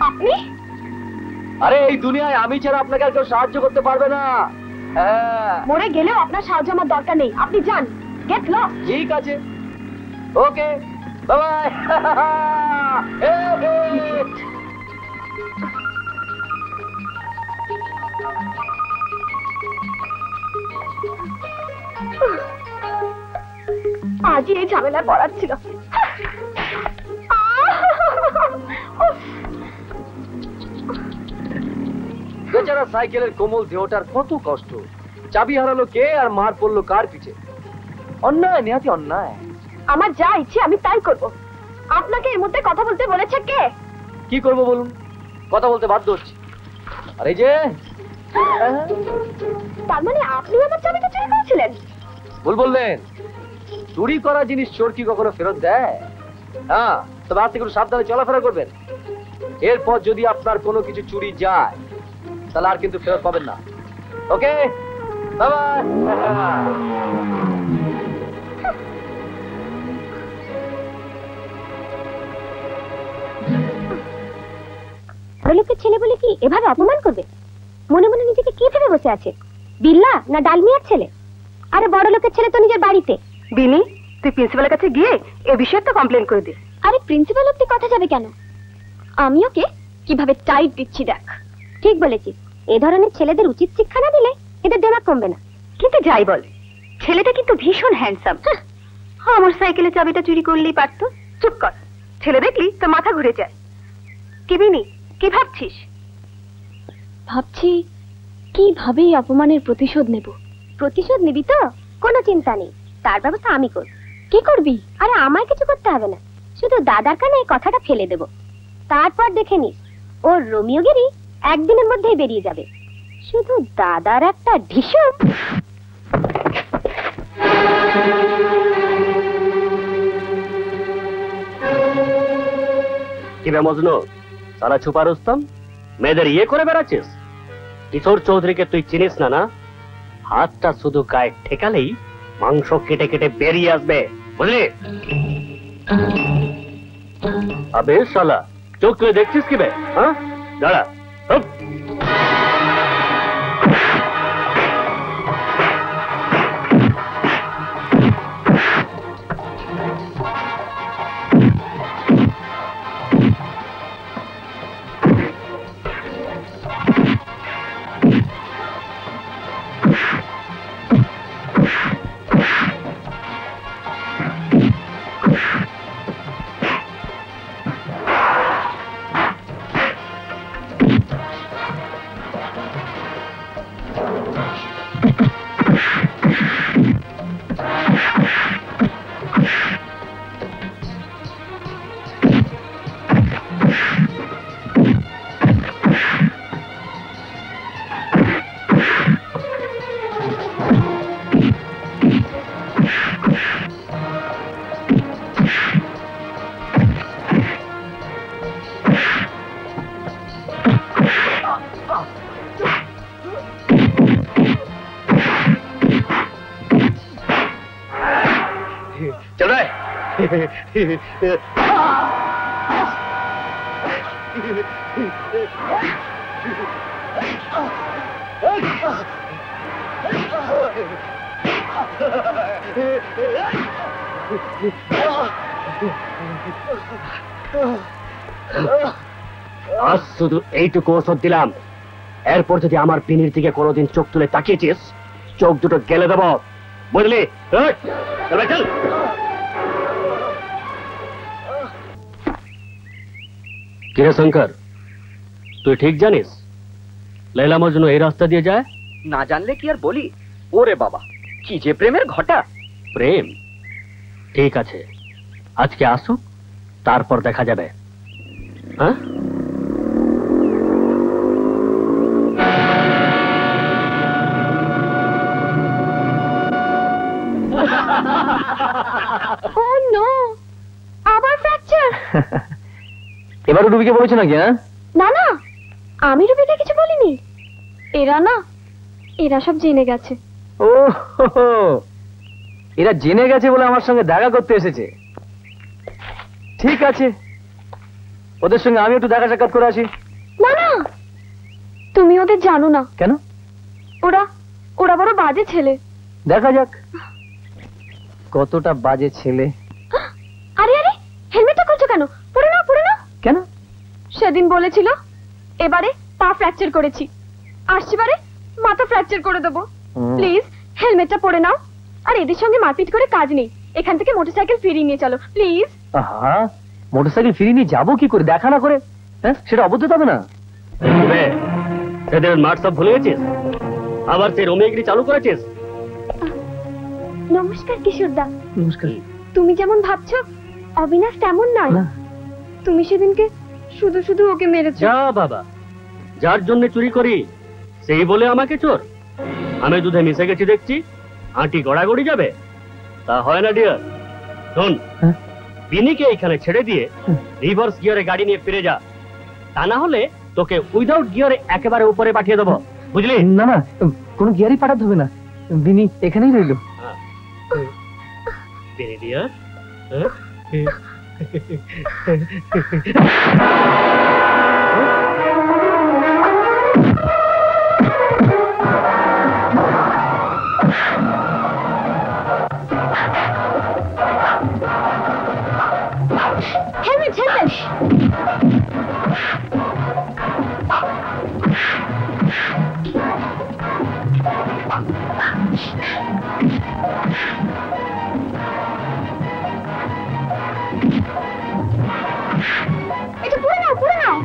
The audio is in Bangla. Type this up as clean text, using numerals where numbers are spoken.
আপনি? আরে এই দুনিয়ায় আমি ছাড়া আপনাকে আর কেউ সাহায্য করতে পারবে না। মরে গেলেও আপনার সাহায্য আমার দরকার নেই, আপনি যান। Gate lock. ঠিক আছে, ওকে, বাই বাই। আজই এই ঝামেলায় পড়াচ্ছিল। বেচারা সাইকেলের কোমল দেহটার কত কষ্ট। চাবি হারালো কে আর মার পড়লো কার পিছে? অন্যায়, নেহাতি অন্যায়। আমার যা ইচ্ছে আমি তাই করব। আপনাকে এর মধ্যে কথা বলতে বলেছে কে? কি করব বলুন, কথা বলতে বাধ্য হচ্ছি। আর এই যে তার মানে আপনি আমার চাবিটা চুরি করেছিলেন? ভুল বললেন। চুরি করা জিনিস চোর কি কখনো ফেরত দেয়? হ্যাঁ, তবে আপনি একটু সাবধানে চলাফেরা করবেন। এরপর যদি আপনার কোনো কিছু চুরি যায় তাহলে আর কিন্তু ফেরত পাবেন না। ওকে, বাই বাই। বড়লোকের ছেলে বলে কি এভাবে অপমান করবে? মনে মনে নিজেকে কি ভেবে বসে আছে? বিল্লা না ডালমিয়ার ছেলে? আরে বড়লোকের ছেলে তো নিজের বাড়িতে। বিনি, তুই প্রিন্সিপালের কাছে গিয়ে এ বিষয়ে তো কমপ্লেন করে দিস। আরে প্রিন্সিপাল অব্দি কথা যাবে কেন? আমি ওকে কিভাবে টাইট দিচ্ছি দেখ। ঠিক বলেছিস, এ ধরনের ছেলেদের উচিত শিক্ষা না দিলে এদের দেমাগ কমবে না। কিন্তু যাই বল, ছেলেটা কিন্তু ভীষণ হ্যান্ডসাম। আমার সাইকেলের চাবিটা চুরি করলেই পারতো। চুপ কর, ছেলে দেখলি তোর মাথা ঘুরে যায়। কি বিনি, কি ভাবছিস? ভাবছি কিভাবে এই অপমানের প্রতিশোধ নেব। প্রতিশোধ নিবি তো? কোনো চিন্তা নেই, তার ব্যবস্থা আমি করব। কি করবি? আরে আমায় কিছু করতে হবে না, শুধু দাদার কানে এই কথাটা ফেলে দেব। তারপর দেখে নিস ওর রোমিওগিরি একদিনের মধ্যেই বেরিয়ে যাবে। শুধু দাদার একটা ঢিসুম। কি বে মজনু, সারা ছুপা রুস্তম, মেয়েদের ইয়ে করে বেড়াচ্ছিস? কিশোর চৌধুরীকে তুই চিনিস না? না, হাতটা শুধু গায়ে ঠেকালেই মাংস কেটে কেটে বেরিয়ে আসবে, বুঝলি? আবে শালা, চোখ তুই দেখছিস কি বে? হ্যাঁ, দাঁড়া। আজ শুধু এইটুকু ওষুধ দিলাম, এরপর যদি আমার পিনির দিকে কোনোদিন চোখ তুলে তাকিয়েছিস, চোখ দুটো গেলে দেব, বুঝলি? চল। কিরে শঙ্কর, তুই ঠিক জানিস লায়লা মজনু এই রাস্তা দিয়ে যায়? না জানলে কি আর বলি। ওরে বাবা, কি যে প্রেমের ঘটা। প্রেম? ঠিক আছে, আজকে আসুক, তারপর দেখা যাবে। হ্যাঁ, Oh no! আবার ফ্র্যাকচার। এবারও রুবিকে বলেছে নাকি? হ্যাঁ, না না, আমি রুবিকে কিছু বলিনি। এরা সব জেনে গেছে। ও এরা জেনে গেছে বলে আমার সঙ্গে দেখা করতে এসেছে। ঠিক আছে, ওদের সঙ্গে আমি একটু দেখা সাক্ষাৎ করে আসি। না না, তুমি ওদের জানো না। কেন? ওরা ওরা বড় বাজে ছেলে। দেখা যাক কতটা বাজে ছেলে। আরে আরে, হেলমেটটা খুলছো কেন? পড়ে নাও, পড়ে নাও। কেন? সেদিন বলেছিল এবারে পা ফ্র্যাকচার করেছি, আসছিবারে মাথা ফ্র্যাকচার করে দেবো। প্লিজ হেলমেটটা পরে নাও। আর এদের সঙ্গে মারপিট করে কাজ নেই, এখান থেকে মোটরসাইকেল ফিরিয়ে নিয়ে চলো প্লিজ। আহা, মোটরসাইকেল ফিরিয়ে নিয়ে যাবো কি করে? দেখা না করে? হ্যাঁ, সেটা অবদ্ধ হবে না? সেদিন মাঠ সব ভুলে গেছিস? আবার সেই রোমিয়াগিরি চালু করেছিস? নমস্কার কিশোরদা। নমস্কার। তুমি যেমন ভাবছো অবিনাশ তেমন নয়। না। তুমি সেদিনকে শুধু শুধু ওকে মেরেছো। যা বাবা, যার জন্য চুরি করি সেই বলে আমাকে চোর? আমি দুধে মিশে গেছি দেখছি, আঁটি গড়াগড়ি যাবে? তা হয় না ডিয়ার। শোন, হ্যাঁ? বিনিকে এখানে ছেড়ে দিয়ে রিভার্স গিয়ারে গাড়ি নিয়ে ফিরে যা, তা না হলে তোকে উইদাউট গিয়ারে একেবারে উপরে পাঠিয়ে দেবো, বুঝলি? না না, কোনো গিয়ারই পাঠাতে হবে না, বিনি এখানেই রইলো। বিনি ডিয়ার, হেলমেট হেলমেট। এটা পরে নাও, পরে নাও।